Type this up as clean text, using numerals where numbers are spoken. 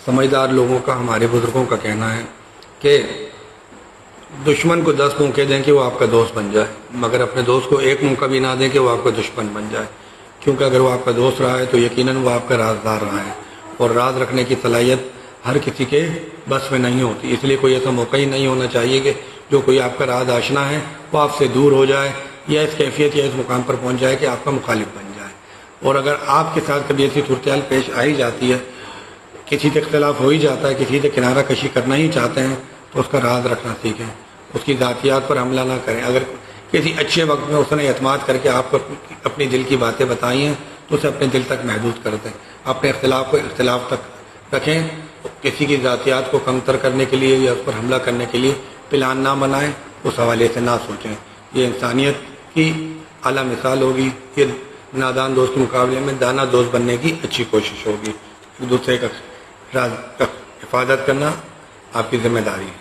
سمجھدار لوگوں کا، ہمارے بزرگوں کا کہنا ہے کہ دشمن کو 10 موقع دیں کہ وہ آپ کا دوست بن جائے، مگر اپنے دوست کو ایک موقع بھی نہ دیں کہ وہ آپ کا دشمن بن جائے، کیونکہ اگر وہ آپ کا دوست رہا ہے تو یقیناً وہ آپ کا رازدار رہا ہے، اور راز رکھنے کی صلاحیت ہر کسی کے بس میں نہیں ہوتی۔ اس لیے کوئی ایسا موقع ہی نہیں ہونا چاہیے کہ جو کوئی آپ کا راز آشنا ہے وہ آپ سے دور ہو جائے، یا اس کیفیت یا اس مقام پر پہنچ جائے کہ آپ کا مخالف بن جائے۔ اور اگر آپ کے ساتھ کبھی ایسی صورتحال پیش آ ہی جاتی ہے، کسی سے اختلاف ہو ہی جاتا ہے، کسی سے کنارہ کشی کرنا ہی چاہتے ہیں، تو اس کا راز رکھنا سیکھیں، اس کی ذاتیات پر حملہ نہ کریں۔ اگر کسی اچھے وقت میں اس نے اعتماد کر کے آپ کو اپنی دل کی باتیں بتائی ہیں تو اسے اپنے دل تک محدود کر دیں، اپنے اختلاف کو اختلاف تک رکھیں۔ کسی کی ذاتیات کو کمتر کرنے کے لیے یا اس پر حملہ کرنے کے لیے پلان نہ بنائیں، اس حوالے سے نہ سوچیں۔ یہ انسانیت کی اعلیٰ مثال ہوگی، یہ نادان دوست کے مقابلے میں دانا دوست بننے کی اچھی کوشش ہوگی۔ ایک دوسرے کا راز کا حفاظت کرنا آپ کی ذمہ داری ہے۔